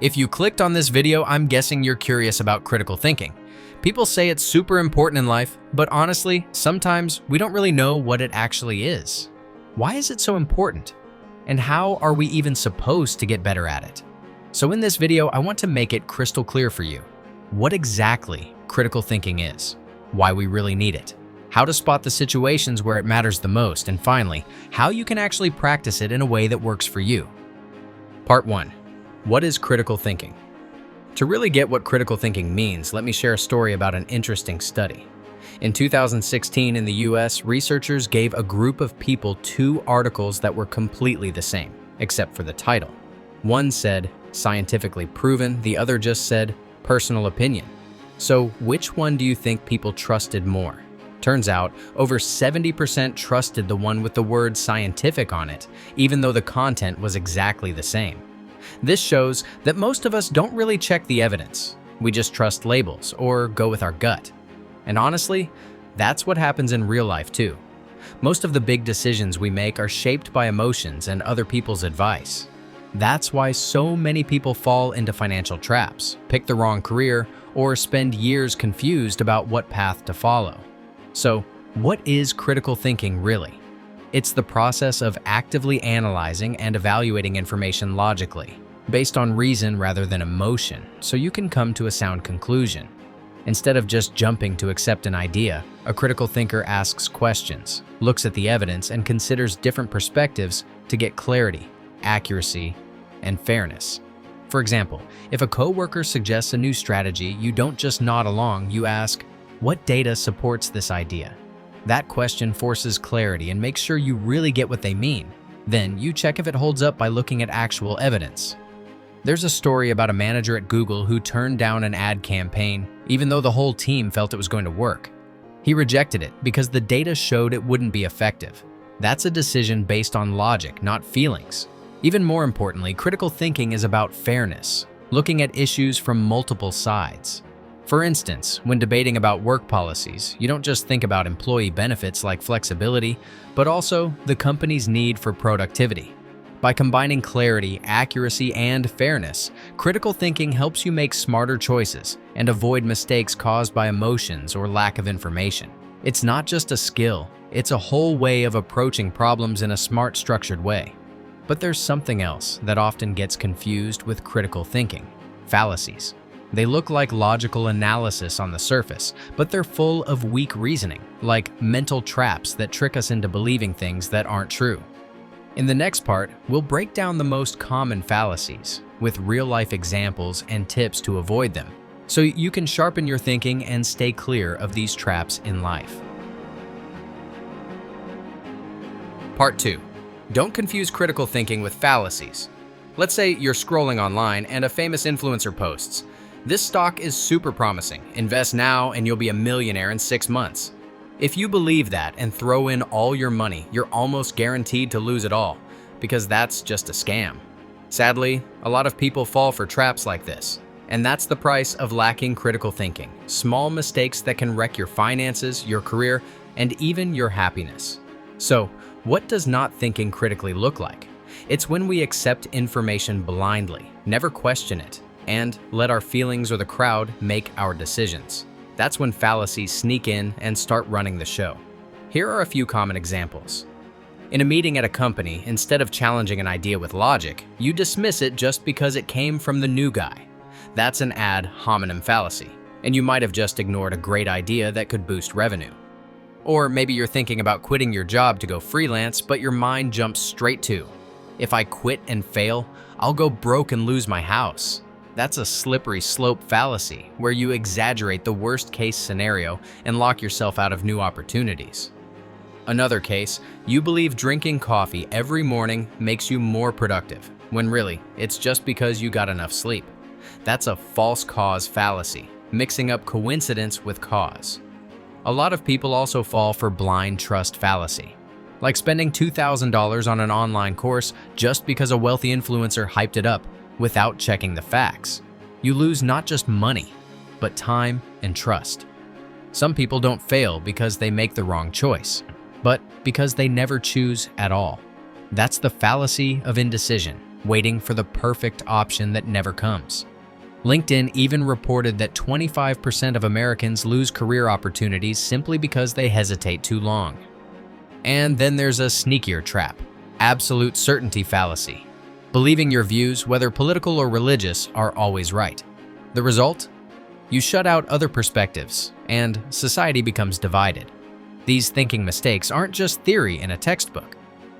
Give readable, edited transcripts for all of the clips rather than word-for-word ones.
If you clicked on this video, I'm guessing you're curious about critical thinking. People say it's super important in life, but honestly, sometimes we don't really know what it actually is. Why is it so important? And how are we even supposed to get better at it? So in this video, I want to make it crystal clear for you what exactly critical thinking is, why we really need it, how to spot the situations where it matters the most, and finally, how you can actually practice it in a way that works for you. Part 1. What is critical thinking? To really get what critical thinking means, let me share a story about an interesting study. In 2016 in the US, researchers gave a group of people two articles that were completely the same, except for the title. One said, scientifically proven, the other just said, personal opinion. So which one do you think people trusted more? Turns out, over 70% trusted the one with the word scientific on it, even though the content was exactly the same. This shows that most of us don't really check the evidence. We just trust labels or go with our gut. And honestly, that's what happens in real life too. Most of the big decisions we make are shaped by emotions and other people's advice. That's why so many people fall into financial traps, pick the wrong career, or spend years confused about what path to follow. So, what is critical thinking really? It's the process of actively analyzing and evaluating information logically, based on reason rather than emotion, so you can come to a sound conclusion. Instead of just jumping to accept an idea, a critical thinker asks questions, looks at the evidence, and considers different perspectives to get clarity, accuracy, and fairness. For example, if a coworker suggests a new strategy, you don't just nod along, you ask, what data supports this idea? That question forces clarity and makes sure you really get what they mean. Then you check if it holds up by looking at actual evidence. There's a story about a manager at Google who turned down an ad campaign, even though the whole team felt it was going to work. He rejected it because the data showed it wouldn't be effective. That's a decision based on logic, not feelings. Even more importantly, critical thinking is about fairness, looking at issues from multiple sides. For instance, when debating about work policies, you don't just think about employee benefits like flexibility, but also the company's need for productivity. By combining clarity, accuracy, and fairness, critical thinking helps you make smarter choices and avoid mistakes caused by emotions or lack of information. It's not just a skill, it's a whole way of approaching problems in a smart, structured way. But there's something else that often gets confused with critical thinking: fallacies. They look like logical analysis on the surface, but they're full of weak reasoning, like mental traps that trick us into believing things that aren't true. In the next part, we'll break down the most common fallacies, with real-life examples and tips to avoid them, so you can sharpen your thinking and stay clear of these traps in life. Part 2. Don't confuse critical thinking with fallacies. Let's say you're scrolling online and a famous influencer posts, "This stock is super promising. Invest now and you'll be a millionaire in 6 months." If you believe that and throw in all your money, you're almost guaranteed to lose it all, because that's just a scam. Sadly, a lot of people fall for traps like this, and that's the price of lacking critical thinking. Small mistakes that can wreck your finances, your career, and even your happiness. So, what does not thinking critically look like? It's when we accept information blindly, never question it, and let our feelings or the crowd make our decisions. That's when fallacies sneak in and start running the show. Here are a few common examples. In a meeting at a company, instead of challenging an idea with logic, you dismiss it just because it came from the new guy. That's an ad hominem fallacy, and you might have just ignored a great idea that could boost revenue. Or maybe you're thinking about quitting your job to go freelance, but your mind jumps straight to, if I quit and fail, I'll go broke and lose my house. That's a slippery slope fallacy, where you exaggerate the worst case scenario and lock yourself out of new opportunities. Another case, you believe drinking coffee every morning makes you more productive, when really, it's just because you got enough sleep. That's a false cause fallacy, mixing up coincidence with cause. A lot of people also fall for blind trust fallacy, like spending $2,000 on an online course just because a wealthy influencer hyped it up, without checking the facts. You lose not just money, but time and trust. Some people don't fail because they make the wrong choice, but because they never choose at all. That's the fallacy of indecision. waiting for the perfect option that never comes. LinkedIn even reported that 25% of Americans lose career opportunities simply because they hesitate too long. And then there's a sneakier trap: absolute certainty fallacy. Believing your views, whether political or religious, are always right. The result? You shut out other perspectives, and society becomes divided. These thinking mistakes aren't just theory in a textbook.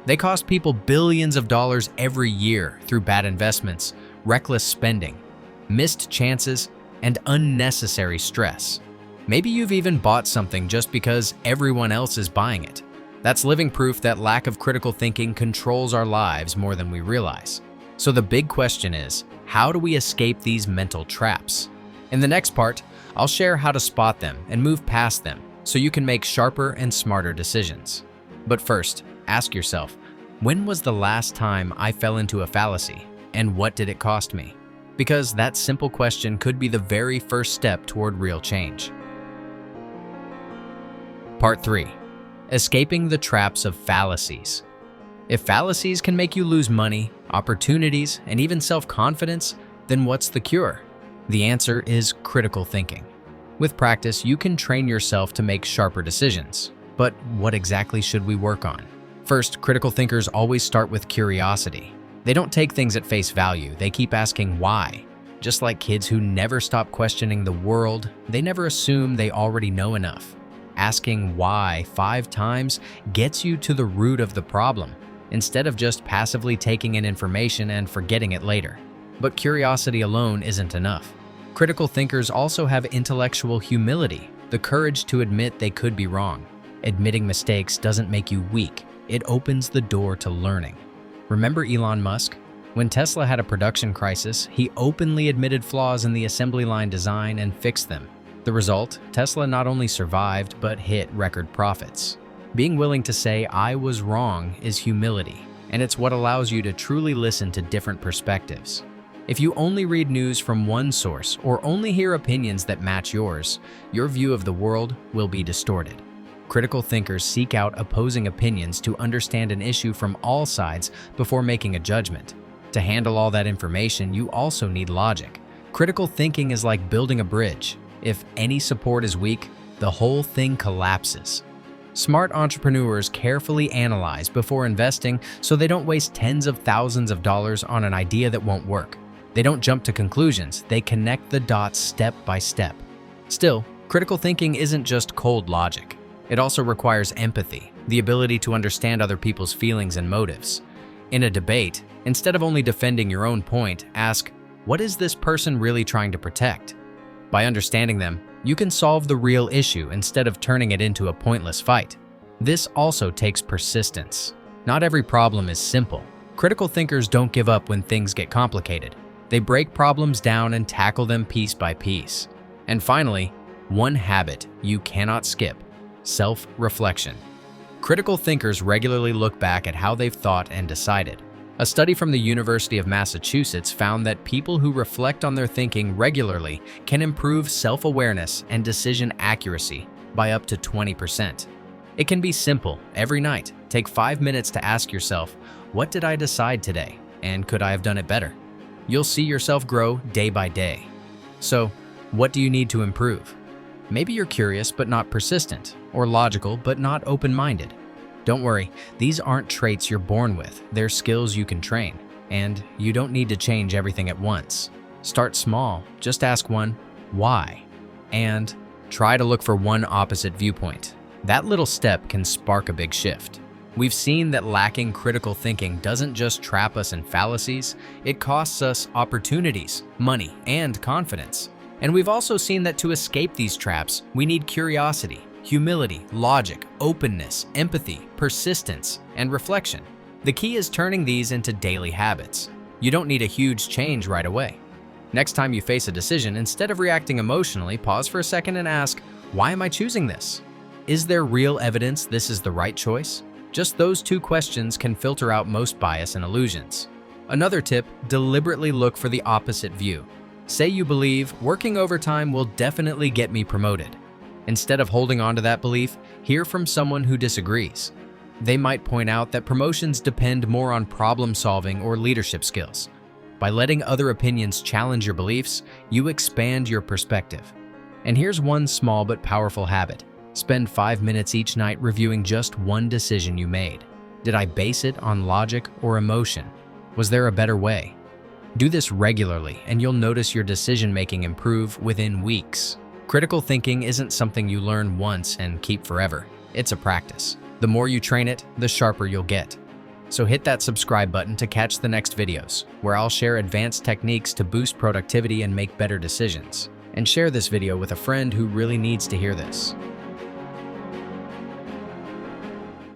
They cost people billions of dollars every year through bad investments, reckless spending, missed chances, and unnecessary stress. Maybe you've even bought something just because everyone else is buying it. That's living proof that lack of critical thinking controls our lives more than we realize. So the big question is, how do we escape these mental traps? In the next part, I'll share how to spot them and move past them so you can make sharper and smarter decisions. But first, ask yourself, when was the last time I fell into a fallacy, and what did it cost me? Because that simple question could be the very first step toward real change. Part 3. Escaping the traps of fallacies. If fallacies can make you lose money, opportunities, and even self-confidence, then what's the cure? The answer is critical thinking. With practice, you can train yourself to make sharper decisions. But what exactly should we work on? First, critical thinkers always start with curiosity. They don't take things at face value, they keep asking why. Just like kids who never stop questioning the world, they never assume they already know enough. Asking why 5 times gets you to the root of the problem, instead of just passively taking in information and forgetting it later. But curiosity alone isn't enough. Critical thinkers also have intellectual humility, the courage to admit they could be wrong. Admitting mistakes doesn't make you weak, it opens the door to learning. Remember Elon Musk? When Tesla had a production crisis, he openly admitted flaws in the assembly line design and fixed them. The result? Tesla not only survived, but hit record profits. Being willing to say, "I was wrong," is humility, and it's what allows you to truly listen to different perspectives. If you only read news from one source or only hear opinions that match yours, your view of the world will be distorted. Critical thinkers seek out opposing opinions to understand an issue from all sides before making a judgment. To handle all that information, you also need logic. Critical thinking is like building a bridge. If any support is weak, the whole thing collapses. Smart entrepreneurs carefully analyze before investing so they don't waste tens of thousands of dollars on an idea that won't work. They don't jump to conclusions, they connect the dots step by step. Still, critical thinking isn't just cold logic. It also requires empathy, the ability to understand other people's feelings and motives. In a debate, instead of only defending your own point, ask, what is this person really trying to protect? By understanding them, you can solve the real issue instead of turning it into a pointless fight. This also takes persistence. Not every problem is simple. Critical thinkers don't give up when things get complicated. They break problems down and tackle them piece by piece. And finally, one habit you cannot skip: self-reflection. Critical thinkers regularly look back at how they've thought and decided. A study from the University of Massachusetts found that people who reflect on their thinking regularly can improve self-awareness and decision accuracy by up to 20%. It can be simple. Every night, take 5 minutes to ask yourself, what did I decide today, and could I have done it better? You'll see yourself grow day by day. So, what do you need to improve? Maybe you're curious but not persistent, or logical but not open-minded. Don't worry, these aren't traits you're born with, they're skills you can train. And you don't need to change everything at once. Start small, just ask one, why? And try to look for one opposite viewpoint. That little step can spark a big shift. We've seen that lacking critical thinking doesn't just trap us in fallacies, it costs us opportunities, money, and confidence. And we've also seen that to escape these traps, we need curiosity, humility, logic, openness, empathy, persistence, and reflection. The key is turning these into daily habits. You don't need a huge change right away. Next time you face a decision, instead of reacting emotionally, pause for a second and ask, why am I choosing this? Is there real evidence this is the right choice? Just those 2 questions can filter out most bias and illusions. Another tip, deliberately look for the opposite view. Say you believe working overtime will definitely get me promoted. Instead of holding on to that belief, hear from someone who disagrees. They might point out that promotions depend more on problem-solving or leadership skills. By letting other opinions challenge your beliefs, you expand your perspective. And here's one small but powerful habit. Spend 5 minutes each night reviewing just one decision you made. Did I base it on logic or emotion? Was there a better way? Do this regularly, and you'll notice your decision-making improve within weeks. Critical thinking isn't something you learn once and keep forever. It's a practice. The more you train it, the sharper you'll get. So hit that subscribe button to catch the next videos, where I'll share advanced techniques to boost productivity and make better decisions. And share this video with a friend who really needs to hear this.